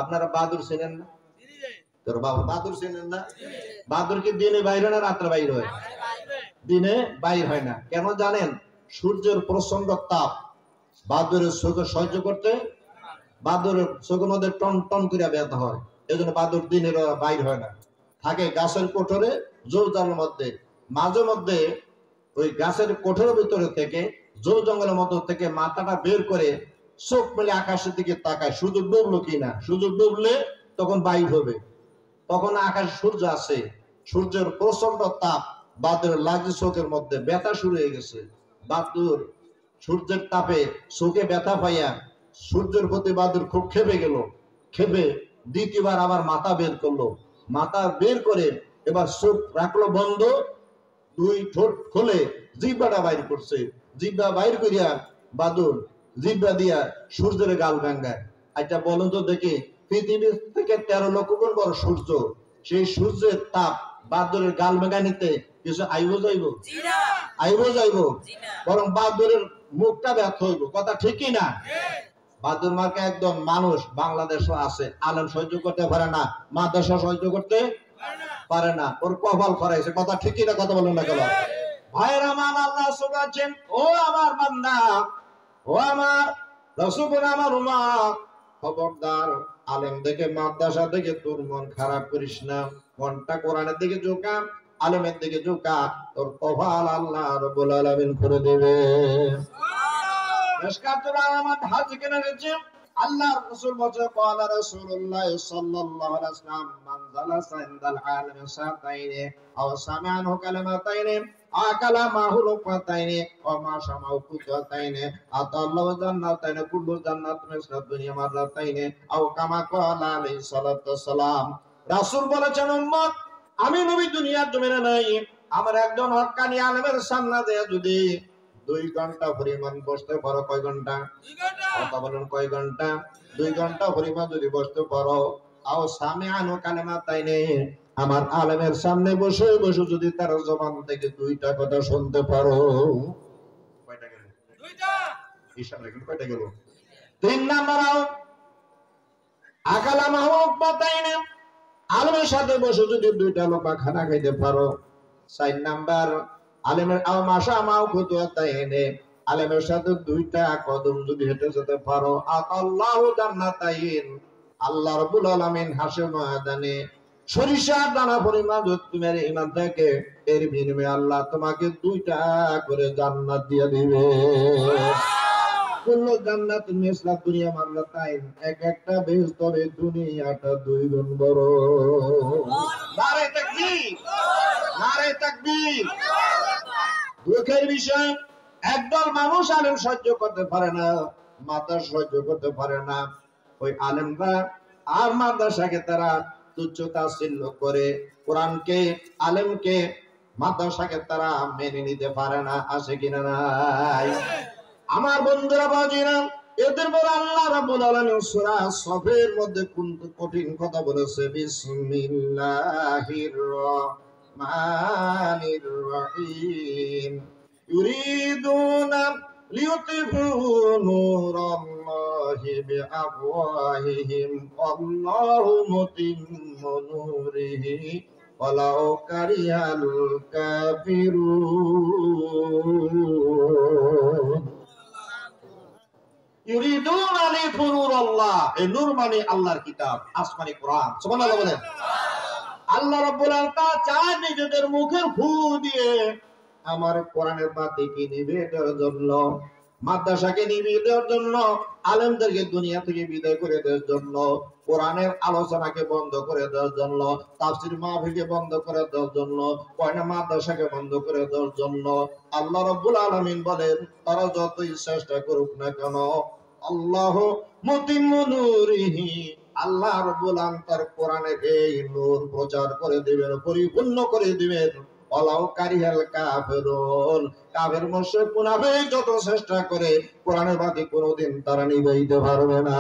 আপনারা বাদুর চেনেন না? তোর বাবা বাদুর চেনেন না? বাদুর কি দিনে বাইরে না রাত্রে বাইর হয়? দিনে বাইর হয় না। কেন জানেন? সূর্যের প্রচন্ড তাপ বাদুরের চোখে সহ্য করতে, বাদুরের চোখের মধ্যে টন টন করে ব্যথা হয়। এই জন্য বাদুর দিনের বাইর হয় না, থাকে গাছের কোঠরে জোরজালের মধ্যে। মাঝে মধ্যে ওই গাছের কোঠরের ভিতরে থেকে জোর জঙ্গলের মধ্যে থেকে মাথাটা বের করে চোখ মেলে আকাশের দিকে তাকায়, সূর্য ডুবলো কিনা। সূর্য ডুবলে তখন বাইর হবে, তখন আকাশে সূর্য আছে। সূর্যের প্রচন্ড তাপ বাদুরের লাগছে, চোখের মধ্যে ব্যথা শুরু হয়ে গেছে। বাদুর সূর্যের তাপে চোখে ব্যথা পাইয়া সূর্যের প্রতি বাদুর খুব খেপে গেল। খেপে দ্বিতীয়বার আবার মাথা বের করলো। মাথা বের করে এবার চোখ রাখলো বন্ধ, দুই ঠোঁট খুলে জিহ্বাটা বাইর করছে। জিহ্বা বাইর করিয়া বাদুর জিহ্বা দিয়া সূর্যের গাল ভাঙ্গায়। আচ্ছা বলুন তো দেখি, পৃথিবী থেকে 13 লক্ষ গুণ বড় সূর্য, সেই সূর্যের তাপ বাদুরের গাল ভাঙ্গা নিতে কিছু আইব যাইব? আইব যাইব? বরং বাদুরের মুখটা ব্যর্থ হইব। কথা ঠিকই না? বাদুর মার্কা একদম মানুষ বাংলাদেশও আছে, আলেম সহ্য করতে পারে না, মাদ্রাসা সহ্য করতে পারে না, ওর কপাল করাইছে। কথা ঠিকই না? কথা বলুন না কেন? ভাইয়ের আমার, আল্লাহ শুনাচ্ছেন, ও আমার বান্দা, ও আমার রাসূল, আমার উম্মত, খবরদার আলেম দেখে মাদ্রাসা দেখে তোর মন খারাপ করিস না। মনটা কোরআনের দিকে ঝোঁকা, আলেমের দিকে ঝোঁকা, তোর কপাল আল্লাহ রাব্বুল আলামিন করে দেবে। আল্লাহ রাসূল বলেন, قال رسول الله صلى الله عليه وسلم من جلس عند العالم ساعتين او سمع عنه كلمتين اكل معه لقمتين وما سمع قطعتين اتى الله جنتين كل جنة مثل الدنيا مرتين او كما قال عليه الصلاه والسلام। রাসূল বলেছেন, উম্মত, আমি নবী দুনিয়ার জমিনে নাই, আমার একজন হক্কানি আলেমের সামনে দিয়ে যদি 2 ঘন্টা পরিমাণ বসতে পারো, কয় ঘন্টা? কথা বলেন, কয় ঘন্টা? 2 ঘন্টা পরিমাণ যদি বসতে পারো, আও সামিআনু কালিমাতাইনি, আমার আলেমের সামনে বসে বসে যদি তার জবান থেকে 2টা কথা শুনতে পারো, কয়টা গেল? 2টা। হিসাব রাখুন, কয়টা গেল? 3 নাম্বার, আও আকালা মাহুবাতাইনি, আলেমের সাথে বসে যদি 2টা লোকা খানা খাইতে পারো। 4 নাম্বার, আলেমের আও মাশা মাও কুতুয়াতাইনে, আলেমের সাথে 2টা কদম যদি হেঁটে যেতে পারো, আতাল্লাহু জান্নাতাইন, আল্লাহ রাব্বুল আলামিন হাসর ময়দানে সরিষার দানা পরিমাণ যদি তোমার ঈমান থাকে, এর বিনিময়ে আল্লাহ তোমাকে 2টা করে জান্নাত দিয়ে দিবে। কুল্লু জান্নাতুন মিসলা দুনিয়া মাররাতাইন, এক একটা বেহেশত হবে দুনিয়াটা 2 গুণ বড়। নারে তাকবীর, নারে তাকবীর। দুঃখের বিষয়, একদল মানুষ আলেম সহ্য করতে পারে না, মাদ্রাসা সহ্য করতে পারে না। ওই আলেমরা আর মাদ্রাসাকে তারা তুচ্ছ তাচ্ছিল্য করে, কোরআনকে, আলেমকে, মাদ্রাসাকে তারা মেনে নিতে পারে না। আছে কিনা নাই? আমার বন্ধুরা, বাজিরা, এদের পর আল্লাহ রাব্বুল আলামিন সূরা সফের মধ্যে কোন কঠিন কথা বলেছে। বিসমিল্লাহির রহমানির রহিম। ইউরিদুনা লিইউতিফু নূরাল্লাহি বিআফওয়াহিহিম আল্লাহু মুতিম্মু নূরিহি ওয়ালাউ কারিহাল কাফিরুন। ইউরিদুনা লিইউতিফু নূরাল্লাহ, এই নূর মানে আল্লাহর কিতাব, আসমানি কোরআন। সুবহানাল্লাহ বলেন। আল্লাহ রাব্বুল আলামিন চায় নিজেদের মুখের ফু দিয়ে আমার কোরআনের বাতিকে নিভিয়ে দেওয়ার জন্য, মাদ্রাসাকে নিভিয়ে দেওয়ার জন্য, আলেমদেরকে দুনিয়া থেকে বিদায় করে দেওয়ার জন্য, কোরআনের আলোচনাকে বন্ধ করে দেওয়ার জন্য, তাফসীর মাহফিলকে বন্ধ করে দেওয়ার জন্য, কয়না মাদ্রাসাকে বন্ধ করে দেওয়ার জন্য। আল্লাহ রাব্বুল আলামিন বলেন, তারা যতই চেষ্টা করুক না কেন, আল্লাহু মুতিম্মু নূরিহি, আল্লাহ রাব্বুল আলামিন তার কোরআনের এই নূর প্রচার করে দিবেন, পরিপূর্ণ করে দিবেন। ওয়ালাউ কারিহাল কাফিরুন, কাফের মুশরিক মুনাফিক যত চেষ্টা করে কোরআনের বাতি কোনোদিন তারা নিভাইতে পারবে না।